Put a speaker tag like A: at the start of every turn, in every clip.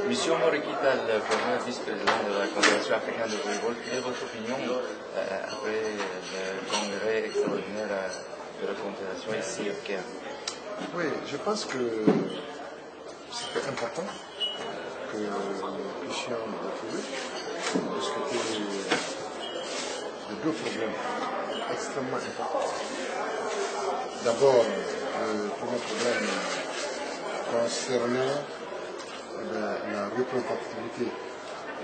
A: Monsieur Morikita, le premier vice-président de la Confédération africaine de volleyball, quelle est votre opinion après le congrès extraordinaire de la Confédération ici au Caire?
B: Oui, je pense que c'était important que nous puissions retrouver, discuter de deux problèmes extrêmement importants. D'abord, le premier problème concernait la représentativité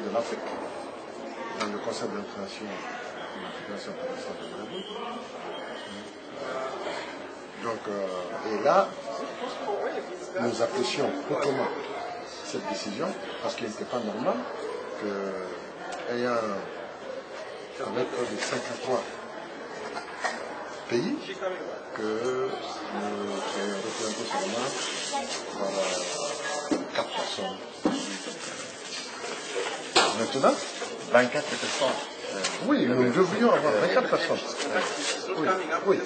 B: de l'Afrique dans le Conseil d'administration de la Fédération internationale de volleyball. Donc, et là, nous apprécions hautement cette décision parce qu'il n'était pas normal que, avec près de 53 pays, que nous soyons représentés seulement par 4 personnes. Maintenant,
A: 24 personnes.
B: oui, nous devrions avoir 24 personnes. Oui, oui.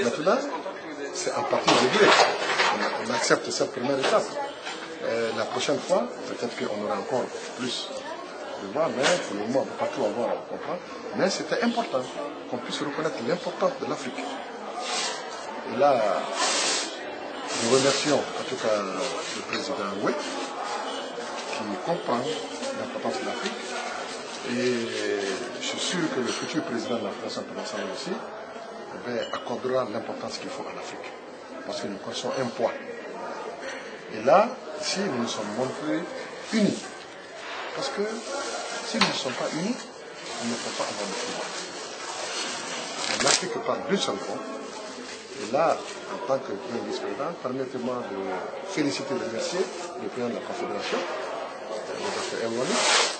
B: Maintenant, c'est en partie réglé. On accepte cette première étape. La prochaine fois, peut-être qu'on aura encore plus de voix, mais pour le moment, on ne peut pas tout avoir à comprendre. Mais c'était important qu'on puisse reconnaître l'importance de l'Afrique. Et là, nous remercions en tout cas le président Oué, qui comprend l'importance de l'Afrique. Et je suis sûr que le futur président de la Fédération internationale aussi accordera l'importance qu'il faut à l'Afrique. Parce que nous connaissons un poids. Et là, si nous nous sommes montrés unis, parce que si nous ne sommes pas unis, on ne peut pas avoir de pouvoir. L'Afrique parle d'une seule voix. Et là, en tant que premier vice-président, permettez-moi de féliciter et de remercier le président de la Confédération, le Dr Elwani,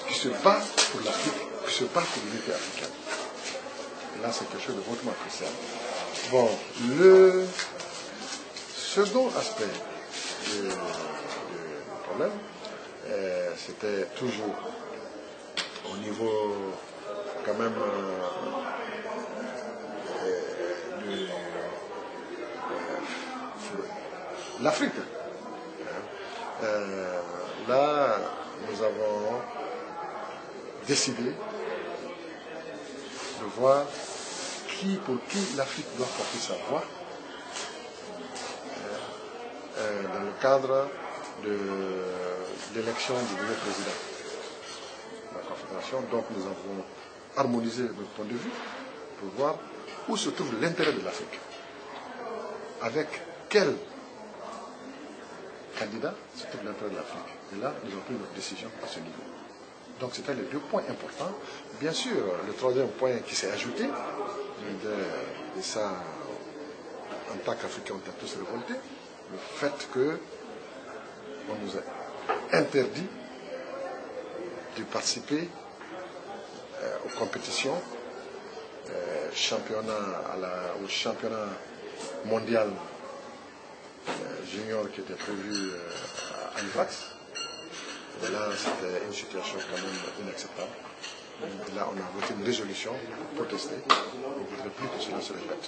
B: qui se bat pour l'Afrique, qui se bat pour l'unité africaine. Et là, c'est quelque chose de hautement appréciable. Bon, le second aspect du problème, c'était toujours au niveau quand même de l'Afrique. Là, nous avons décidé de voir pour qui l'Afrique doit porter sa voix dans le cadre de l'élection du nouveau président de la Confédération. Donc nous avons harmonisé notre point de vue pour voir où se trouve l'intérêt de l'Afrique. Avec quel candidat se trouve l'intérêt de l'Afrique. Et là, nous avons pris notre décision à ce niveau. Donc c'était les deux points importants. Bien sûr, le troisième point qui s'est ajouté, et ça, en tant qu'Africains, on a tous révolté, le fait qu'on nous a interdit de participer aux compétitions, au championnat mondial junior qui était prévu à Halifax. Et là, c'était une situation quand même inacceptable. Et là, on a voté une résolution pour protester. On ne voudrait plus que cela se répète.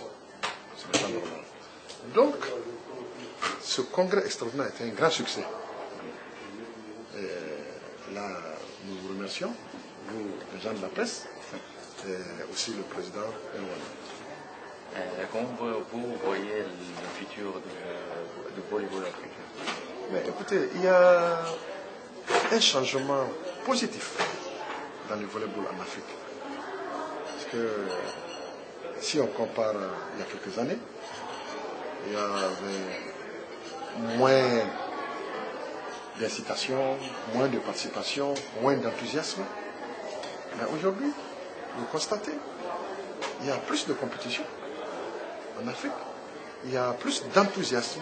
B: Ce n'est pas normal. Donc, ce congrès extraordinaire a été un grand succès. Et là, nous vous remercions, vous, les gens de la presse, et aussi le président Elwani.
A: Comment vous voyez le futur du volleyball africain?
B: Mais écoutez, il y a un changement positif dans le volleyball en Afrique. Parce que si on compare il y a quelques années, il y avait moins d'incitation, moins de participation, moins d'enthousiasme. Mais aujourd'hui, vous constatez, il y a plus de compétition en Afrique, il y a plus d'enthousiasme.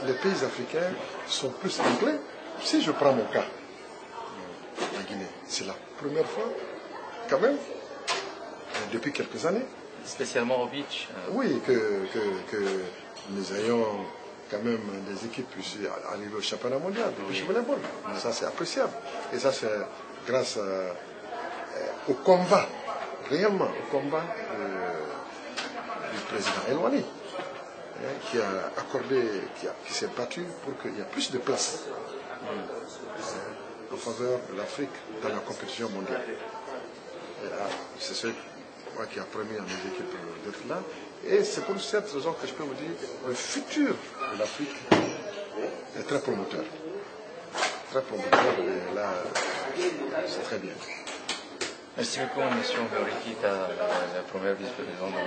B: Les pays africains sont plus enclins. Si je prends mon cas, la Guinée, c'est la première fois, quand même, depuis quelques années.
A: Spécialement au beach.
B: Oui, que nous ayons quand même des équipes ici arrivées au championnat mondial de beach volleyball. Ça, c'est appréciable. Et ça, c'est grâce au combat, réellement au combat du président Elwani. qui a accordé, qui s'est battu pour qu'il y ait plus de place en faveur de l'Afrique dans la compétition mondiale. C'est ce qui a permis à mes équipes d'être là. Et c'est pour cette raison que je peux vous dire que le futur de l'Afrique est très promoteur. Très promoteur, et là, c'est très bien.
A: Merci beaucoup, M. Henriqueta, la première vice-présidente.